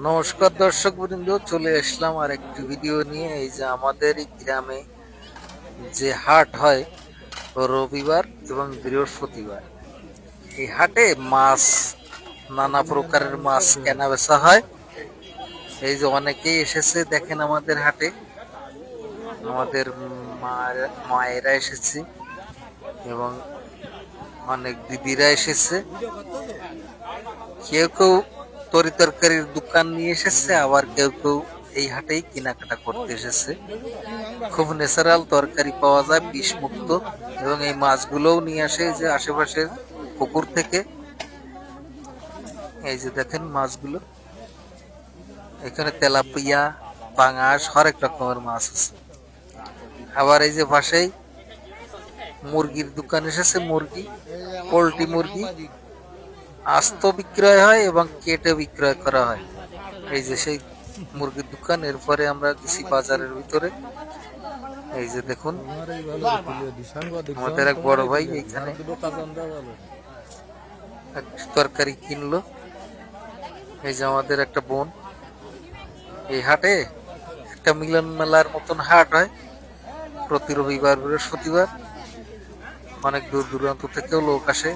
নমস্কার দর্শক বৃন্দ, চলে আসলাম আর একটি ভিডিও নিয়ে। এই যে আমাদের এই গ্রামে যে হাট হয় রবিবার এবং বৃহস্পতিবার, এই হাটে মাছ, নানা প্রকারের মাছ কেনা বেচা হয়। এই যে অনেকেই এসেছে দেখেন আমাদের হাটে, আমাদের মায়েরা এসেছে এবং অনেক দিদিরা এসেছে। কেউ কেউ তরি তরকারির দোকান নিয়ে এসেছে, আবার কেউ কেউ এই হাটেই কেনাকাটা করতে এসেছে। খুব ন্যাচারাল তরকারি পাওয়া যায়, বিষ মুক্ত, এবং এই মাছগুলোও নিয়ে আসে যে আশেপাশের পুকুর থেকে। এই যে দেখেন মাছগুলো, এখানে তেলাপিয়া, পাঙাশ, হরেক রকমের মাছ আছে। আবার এই যে পাশেই মুরগির দোকান এসেছে, মুরগি, পোল্ট্রি মুরগি আস্ত বিক্রয় হয় এবং কেটে বিক্রয় করা হয়। এই যে সেই মুরগির দোকান। এরপরে আমরা গেছি বাজারের ভিতরে। এই যে দেখুন আমাদের এক বড় ভাই এইখানে তরকারি কিনলো। এই যে আমাদের একটা বোন। এই হাটে একটা মিলন মেলার মতন হাট হয় প্রতি রবিবার বৃহস্পতিবার। অনেক দূর দূরান্ত থেকেও লোক আসে,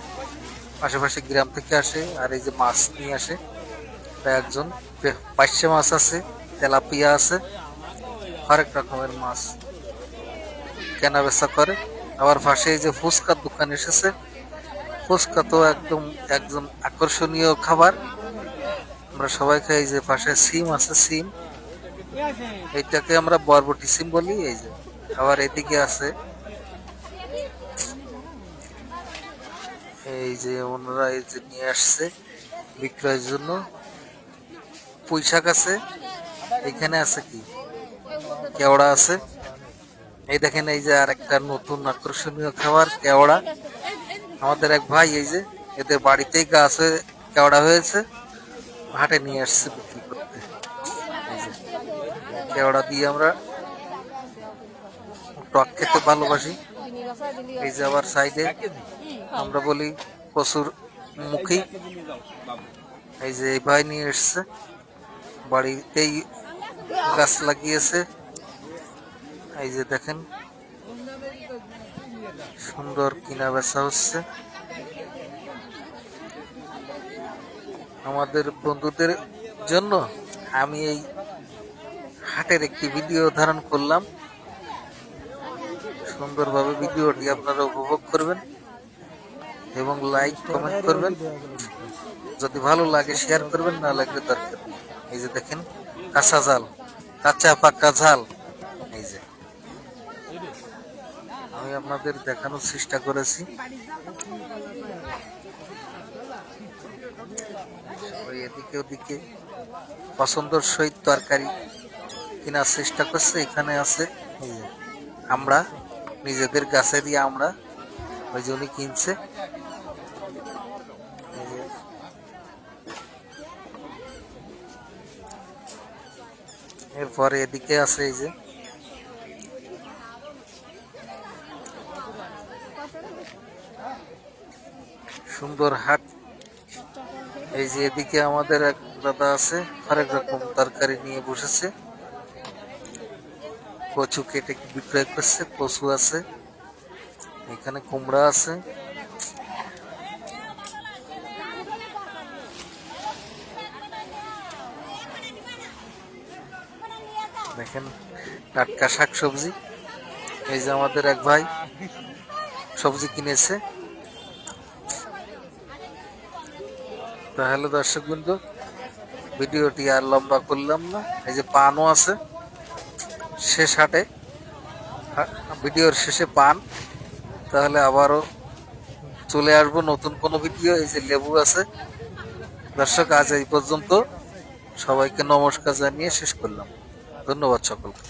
আশেপাশে গ্রাম থেকে আসে, আর এই যে মাছ নিয়ে আসে। একজন পাইসে মাছ আছে, তেলাপিয়া আছে, হরেক রকমের মাছ কেনা বেচা করে। আবার পাশে এই যে ফুচকার দোকান এসেছে। ফুচকা তো একদম আকর্ষণীয় খাবার, আমরা সবাই খাই। এই যে পাশে সিম আছে, সিম, এইটাকে আমরা বরবটি সিম বলি। এই যে আবার এদিকে আছে এই যে ওনারা এই যে নিয়ে আসছে বিক্রয়ের জন্য পুঁই শাক আছে। এখানে আছে কি কেওড়া আছে। এই দেখেন এই যে আর একটা নতুন আকর্ষণীয় খাবার কেওড়া। আমাদের এক ভাই এই যে এদের বাড়িতেই গাছ হয়ে কেওড়া হয়েছে, হাটে নিয়ে আসছে বিক্রি করতে। এই যে কেওড়া দিয়ে আমরা টক খেতে ভালোবাসি। এই যে আবার সাইডে আমরা বলি কচুর মুখী। এই যে এই ভাই নিয়ে এসছে, বাড়িতেই গাছ লাগিয়েছে। এই যে দেখেন সুন্দর কিনা বেচা হচ্ছে। আমাদের বন্ধুদের জন্য আমি এই হাটের একটি ভিডিও ধারণ করলাম। সুন্দরভাবে ভিডিওটি আপনারা উপভোগ করবেন এবং লাইক কমেন্ট করবেন। যদি ভালো লাগে শেয়ার করবেন, না লাগলে দরকার। এই যে দেখেন কাঁচা ঝাল, কাঁচা পাকা ঝাল। এই যে আমি আপনাদের দেখানোর চেষ্টা করেছি। এদিকে ওদিকে পছন্দের সহিত তরকারি কেনার চেষ্টা করছে। এখানে আছে আমরা নিজেদের গাছে দিয়ে আমরা, ওই জন্য কিনছে। এরপরে এদিকে আছে এই যে সুন্দর হাট। এই যে এদিকে আমাদের এক দাদা আছে, হরেক রকম তরকারি নিয়ে বসেছে। কচু কেটে বিক্রয় করছে, কচু আছে, এখানে কুমড়া আছে। দেখেন টাটকা শাক সবজি। এই যে আমাদের এক ভাই সবজি কিনেছে। তাহলে দর্শক বন্ধু, ভিডিওটি আর লম্বা করলাম না। এই যে পানও আছে শেষ হাটে, ভিডিওর শেষে পান। তাহলে আবারও চলে আসবো নতুন কোনো ভিডিও। এই যে লেবু আছে। দর্শক আজ এই পর্যন্ত, সবাইকে নমস্কার জানিয়ে শেষ করলাম। ধন্যবাদ সকলকে।